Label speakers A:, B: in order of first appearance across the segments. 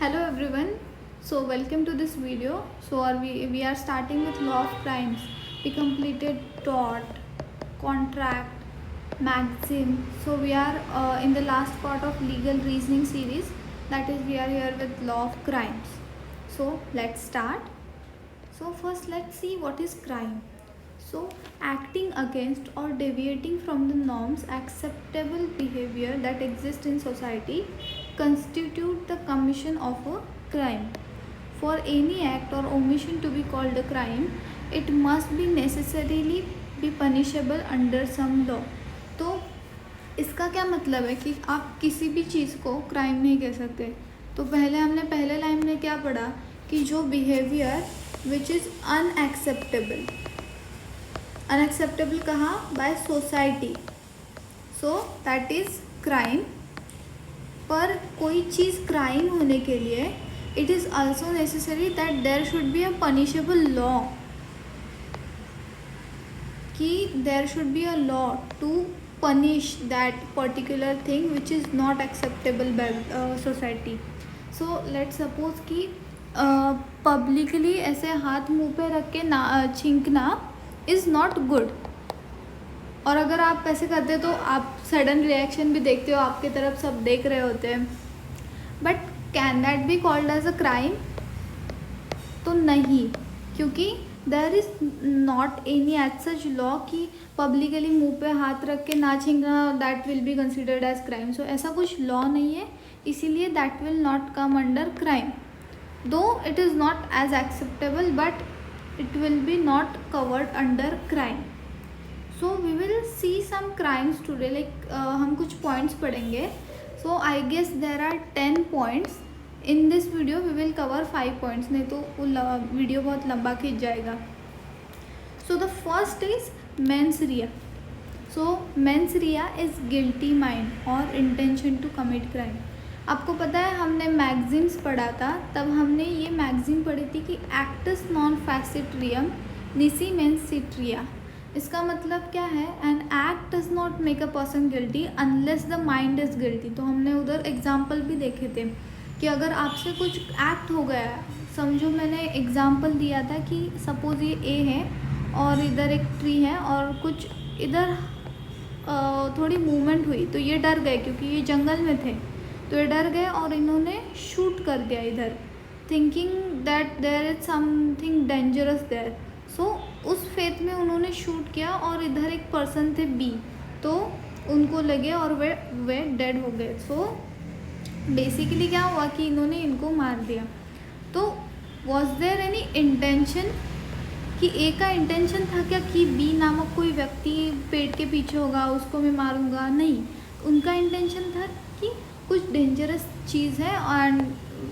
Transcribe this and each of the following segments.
A: Hello everyone. So welcome to this video. We are starting with law of crimes. We completed tort, contract, maxim. So we are in the last part of legal reasoning series. That is, we are here with law of crimes. So let's start. So first let's see what is crime. So acting against or deviating from the norms acceptable behavior that exist in society constitute the commission of a crime. For any act or omission to be called a crime, it must be necessarily be punishable under some law. तो इसका क्या मतलब है कि आप किसी भी चीज़ को क्राइम नहीं कह सकते. तो हमने पहले लाइन में क्या पढ़ा कि जो बिहेवियर विच इज़ अनएक्सेप्टेबल कहाँ by society, so that is crime. पर कोई चीज़ क्राइम होने के लिए it is also necessary that there should be a punishable law, कि there should be a law to punish that particular thing which is not acceptable by society. So let's suppose कि publicly ऐसे हाथ मुंह पे रख के ना छींकना is not good. और अगर आप ऐसे करते तो आप सडन रिएक्शन भी देखते हो, आपके तरफ सब देख रहे होते हैं. But can that be called as a crime? तो नहीं, क्योंकि there is not any as such law कि पब्लिकली मुंह पे हाथ रख के ना छींकना that will be considered as crime. So ऐसा कुछ लॉ नहीं है, इसीलिए that will not come under crime. Though it is not as acceptable but it will be not covered under crime. So we will see some crimes today, like हम कुछ points पढ़ेंगे. So I guess there are 10 points. In this video we will cover 5 points, नहीं तो वो video बहुत लंबा खींच जाएगा. So the first is mens rea. So mens rea is guilty mind or intention to commit crime. आपको पता है हमने मैगजीन्स पढ़ा था, तब हमने ये मैगजीन पढ़ी थी कि acts non facit reum nisi mens sit रिया. इसका मतलब क्या है? An act does not make a person guilty unless the mind is guilty. तो हमने उधर एग्जाम्पल भी देखे थे कि अगर आपसे कुछ एक्ट हो गया, समझो मैंने एग्जाम्पल दिया था कि सपोज़ ये ए है और इधर एक ट्री है और कुछ इधर थोड़ी मूवमेंट हुई, तो ये डर गए क्योंकि ये जंगल में थे, तो ये डर गए और इन्होंने शूट कर दिया इधर, thinking that there is something dangerous there. So उस फेथ में उन्होंने शूट किया और इधर एक पर्सन थे बी, तो उनको लगे और वे डेड हो गए. सो बेसिकली क्या हुआ कि इन्होंने इनको मार दिया. तो वॉज देयर एनी इंटेंशन कि ए का इंटेंशन था क्या कि बी नामक कोई व्यक्ति पेड़ के पीछे होगा उसको मैं मारूंगा? नहीं, उनका इंटेंशन था कि कुछ डेंजरस चीज़ है and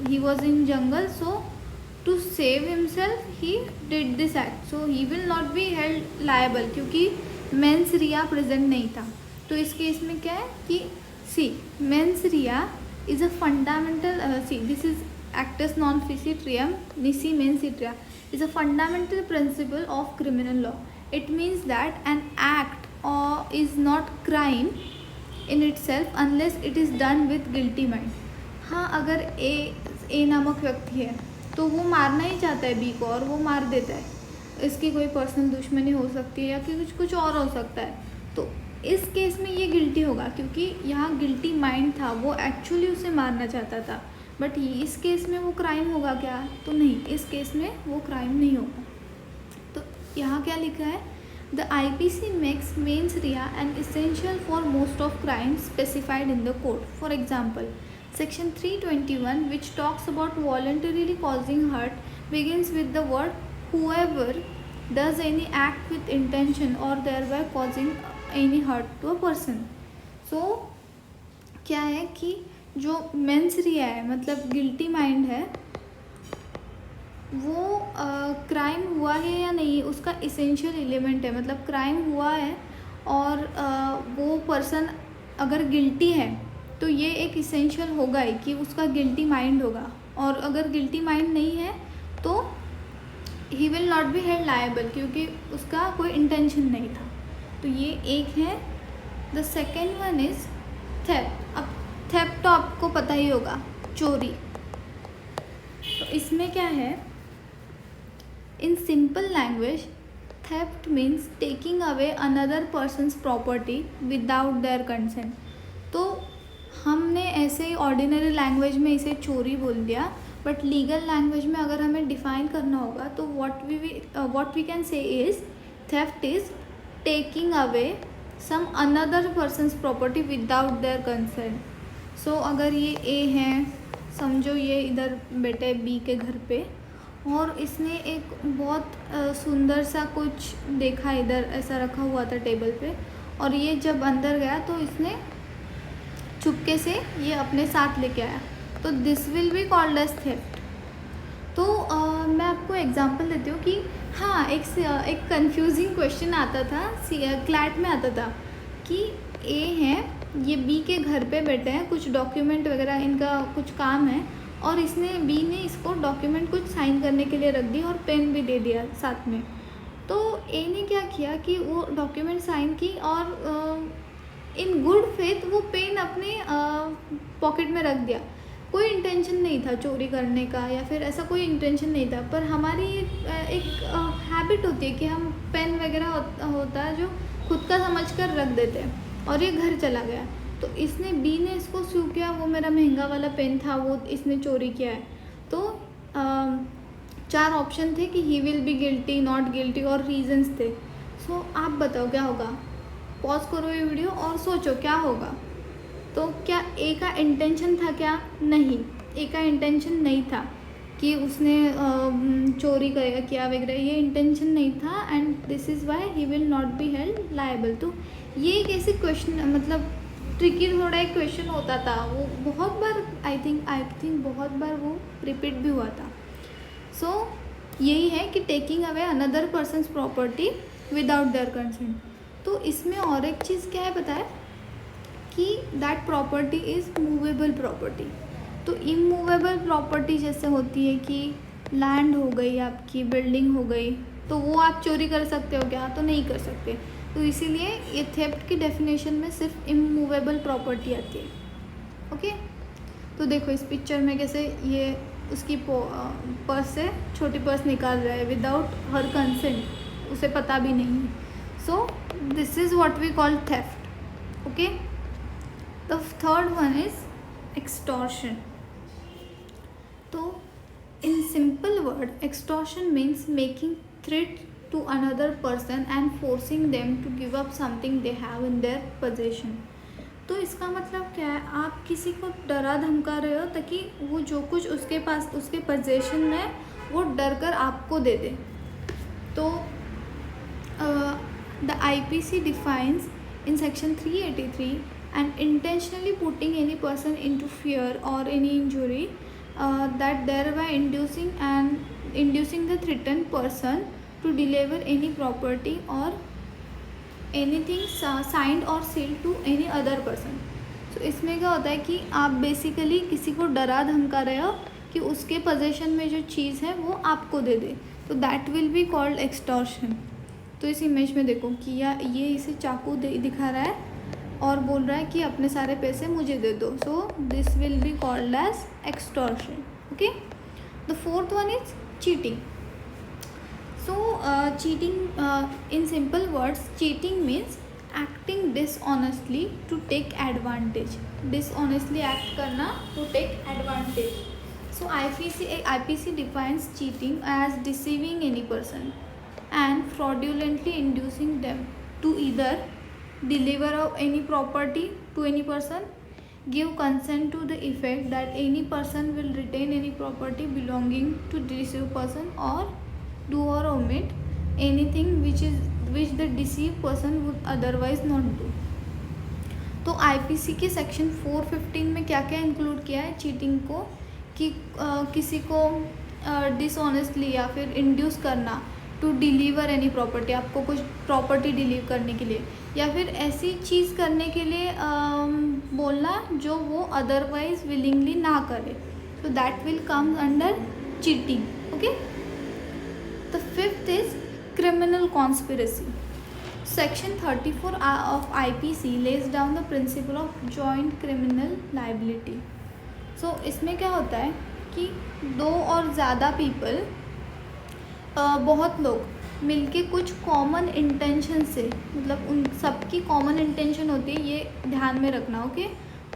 A: he was in jungle, so to save himself he did this act. So he will not be held liable क्योंकि मेंस रिया प्रेजेंट नहीं था. तो इस केस में क्या है कि see mens rea is a fundamental this is actus non facit reum nisi mens sit rea is a fundamental principle of criminal law. It means that an act is not crime in it self unless it is done with guilty mind. हाँ, अगर ए नामक व्यक्ति है तो वो मारना ही चाहता है बी को और वो मार देता है, इसकी कोई पर्सनल दुश्मनी हो सकती है या कि कुछ और हो सकता है, तो इस केस में ये गिल्टी होगा क्योंकि यहाँ गिल्टी माइंड था, वो एक्चुअली उसे मारना चाहता था. बट इस केस में वो क्राइम होगा क्या? तो नहीं, इस केस में वो क्राइम नहीं होगा. तो यहाँ क्या लिखा है? The IPC makes mens rea an essential for most of crimes specified in the code. For example, Section 321, which talks about voluntarily causing hurt, begins with the word whoever does any act with intention or thereby causing any hurt to a person. So, क्या है कि जो mens rea है मतलब guilty mind है, वो crime हुआ है या नहीं उसका इसेंशियल एलिमेंट है. मतलब क्राइम हुआ है और वो पर्सन अगर गिल्टी है तो ये एक इसेंशियल होगा ही कि उसका गिल्टी माइंड होगा, और अगर गिल्टी माइंड नहीं है तो ही will not be held liable क्योंकि उसका कोई इंटेंशन नहीं था. तो ये एक है. The second one is theft. अब थेफ्ट तो आपको पता ही होगा, चोरी. इसमें क्या है, in simple language theft means taking away another person's property without their consent. तो हमने ऐसे ही ऑर्डिनरी लैंग्वेज में इसे चोरी बोल दिया, बट लीगल लैंग्वेज में अगर हमें डिफाइन करना होगा तो what we can say is theft is taking away some another person's property without their consent. So अगर ये ए है, समझो ये इधर बैठे बी के घर पे, और इसने एक बहुत सुंदर सा कुछ देखा, इधर ऐसा रखा हुआ था टेबल पे, और ये जब अंदर गया तो इसने चुपके से ये अपने साथ लेके आया, तो this will be called as theft. तो मैं आपको एग्जांपल देती हूँ कि हाँ, एक कंफ्यूजिंग क्वेश्चन आता था, क्लैट में आता था कि ए है, ये बी के घर पे बैठे हैं, कुछ डॉक्यूमेंट वगैरह इनका कुछ काम है, और इसने बी ने इसको डॉक्यूमेंट कुछ साइन करने के लिए रख दिया और पेन भी दे दिया साथ में। तो ए ने क्या किया कि वो डॉक्यूमेंट साइन की और इन गुड फेथ वो पेन अपने पॉकेट में रख दिया। कोई इंटेंशन नहीं था चोरी करने का या फिर ऐसा कोई इंटेंशन नहीं था, पर हमारी एक हैबिट होती है कि हम पेन वगैरह होता है जो खुद का समझ कर रख देते हैं, और ये घर चला गया। तो इसने बी ने इसको स्यू किया, वो मेरा महंगा वाला पेन था, वो इसने चोरी किया है। तो 4 ऑप्शन थे कि he will be guilty, not guilty, और रीजंस थे। सो आप बताओ क्या होगा। पॉज करो ये वीडियो और सोचो क्या होगा। तो क्या ए का इंटेंशन था क्या? नहीं, ए का इंटेंशन नहीं था कि उसने चोरी किया वगैरह, ये इंटेंशन नहीं था, and this is why he will not be held liable. तो ये एक ऐसी क्वेश्चन, मतलब ट्रिकी थोड़ा एक क्वेश्चन होता था, वो बहुत बार आई थिंक बहुत बार वो रिपीट भी हुआ था। सो यही है कि taking away another person's property without their consent. तो इसमें और एक चीज़ क्या है पता है कि that property is movable property. तो इमूवेबल प्रॉपर्टी जैसे होती है कि लैंड हो गई, आपकी बिल्डिंग हो गई, तो वो आप चोरी कर सकते हो क्या? तो नहीं कर सकते। तो इसीलिए ये थेफ्ट की डेफिनेशन में सिर्फ इमूवेबल प्रॉपर्टी आती है। ओके, तो देखो इस पिक्चर में कैसे ये उसकी पर्स से छोटी पर्स निकाल रहा है विदाउट हर कंसेंट, उसे पता भी नहीं है। So this is what we call theft. Okay, the third one is extortion. तो in simple word extortion means making threat to another person and forcing them to give up something they have in their possession। तो इसका मतलब क्या है? आप किसी को डरा धमका रहे हो ताकि वो जो कुछ उसके पास उसके पोजेशन में वो डर कर आपको दे दे। तो the IPC defines in section 383 and intentionally putting any person into fear or any injury that thereby inducing the threatened person to deliver any property or anything signed or sealed to any other person। तो इसमें क्या होता है कि आप basically किसी को डरा धमका रहे हो कि उसके पोजेशन में जो चीज़ है वो आपको दे दे, तो that will be called extortion. तो इस इमेज में देखो कि ये इसे चाकू दिखा रहा है और बोल रहा है कि अपने सारे पैसे मुझे दे दो। So this will be called as extortion. Okay, the fourth one is cheating. So cheating, in simple words, cheating means acting dishonestly to take advantage। dishonestly act करना to take advantage। So IPC defines cheating as deceiving any person and fraudulently inducing them to either deliver any property to any person, give consent to the effect that any person will retain any property belonging to the deceived person, or do or omit anything which the deceived person would otherwise not do। तो IPC के section 415 में क्या क्या include किया है cheating को, कि किसी को डिसऑनेस्टली या फिर इंड्यूस करना टू डिलीवर एनी प्रॉपर्टी, आपको कुछ प्रॉपर्टी डिलीव करने के लिए, या फिर ऐसी चीज़ करने के लिए बोलना जो वो अदरवाइज विलिंगली ना करे, तो that will come under cheating. Okay, the fifth is criminal conspiracy। Section 34 of IPC lays down the principle of joint criminal liability। So इसमें क्या होता है कि दो और ज़्यादा पीपल, बहुत लोग मिलके कुछ कॉमन इंटेंशन से, मतलब उन सबकी कॉमन इंटेंशन होती है, ये ध्यान में रखना, ओके,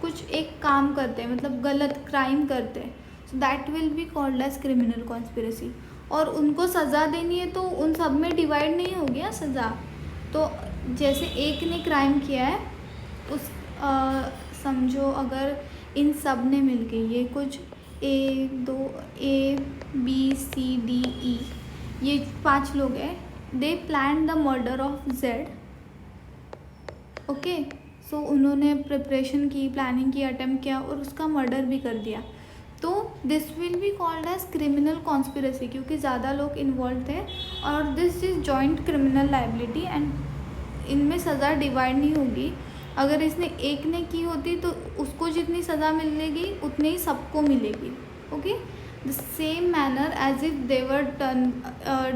A: कुछ एक काम करते हैं, मतलब गलत क्राइम करते हैं, so that will be called as criminal conspiracy. और उनको सज़ा देनी है तो उन सब में डिवाइड नहीं हो गया सज़ा। तो जैसे एक ने क्राइम किया है, उस समझो अगर इन सब ने मिलके ये कुछ A B C D E, ये 5 लोग हैं, they plan the murder of Z, okay. So उन्होंने प्रिपरेशन की, प्लानिंग की, अटेम्प्ट किया और उसका मर्डर भी कर दिया। तो this will be called as criminal conspiracy, क्योंकि ज़्यादा लोग इन्वॉल्व थे और this is joint criminal liability and इनमें सज़ा डिवाइड नहीं होगी। अगर इसने एक ने की होती तो उसको जितनी सज़ा मिलेगी उतनी ही सबको मिलेगी, okay. The same manner as if they were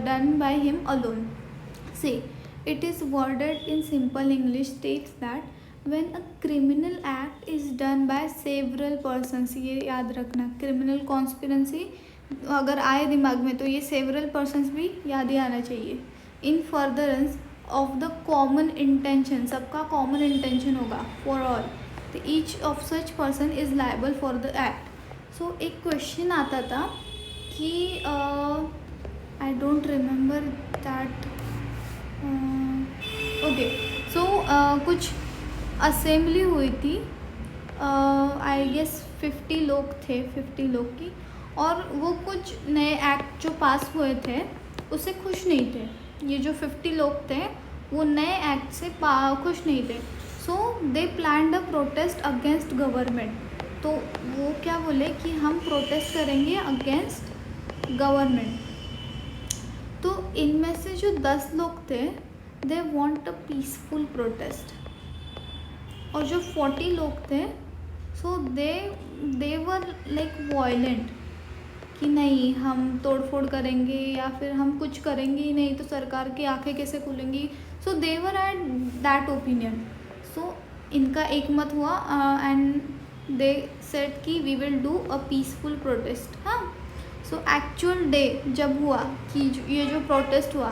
A: done by him alone. See it is worded in simple English states that when a criminal act is done by several persons, ये याद रखना, क्रिमिनल कॉन्स्पिरेसी अगर आए दिमाग में तो ये several persons भी याद ही आना चाहिए। In furtherance of the common intention, सबका कॉमन इंटेंशन होगा फॉर ऑल, तो each of such person is liable for the act. So एक क्वेश्चन आता था कि I don't remember that, okay. So कुछ असेंबली हुई थी, आई गेस 50 लोग थे, 50 लोग की, और वो कुछ नए एक्ट जो पास हुए थे उससे खुश नहीं थे। ये जो 50 लोग थे वो नए एक्ट से खुश नहीं थे। So they planned a protest against government. तो वो क्या बोले कि हम प्रोटेस्ट करेंगे अगेंस्ट गवर्नमेंट। तो इनमें से जो 10 लोग थे दे वांट अ पीसफुल प्रोटेस्ट, और जो 40 लोग थे so they were like violent, कि नहीं हम तोड़फोड़ करेंगे या फिर हम कुछ करेंगे ही नहीं तो सरकार की आंखें कैसे खुलेंगी। So they were at that opinion. So इनका एक मत हुआ एंड दे सेड कि we will do a peaceful protest. हाँ, सो एक्चुअल डे जब हुआ कि ये जो प्रोटेस्ट हुआ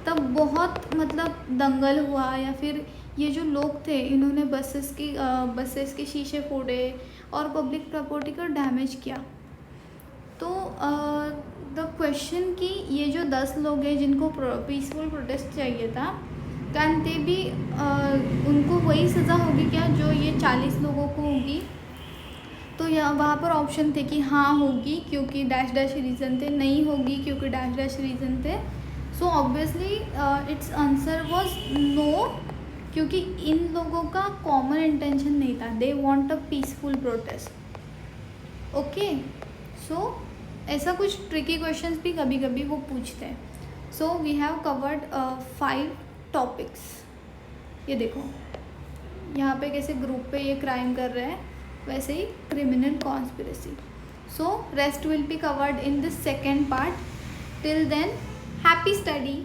A: तब बहुत मतलब दंगल हुआ, या फिर ये जो लोग थे इन्होंने बसेस के शीशे फोड़े और पब्लिक प्रॉपर्टी को डैमेज किया। तो द क्वेश्चन कि ये जो 10 लोग हैं जिनको पीसफुल प्रोटेस्ट चाहिए था, कैन दे भी उनको वही सज़ा होगी क्या जो ये 40 लोगों को होगी। तो यहाँ वहाँ पर ऑप्शन थे कि हाँ होगी क्योंकि डैश डैश रीज़न थे, नहीं होगी क्योंकि डैश डैश रीज़न थे। So obviously its answer was no, क्योंकि इन लोगों का कॉमन इंटेंशन नहीं था, they want a peaceful protest, okay. So ऐसा कुछ ट्रिकी क्वेश्चंस भी कभी कभी वो पूछते हैं। So we have covered 5 topics. ये देखो यहाँ पे कैसे ग्रुप पे ये क्राइम कर रहे हैं, वैसे ही criminal conspiracy. So rest will be covered in this second part. Till then happy study.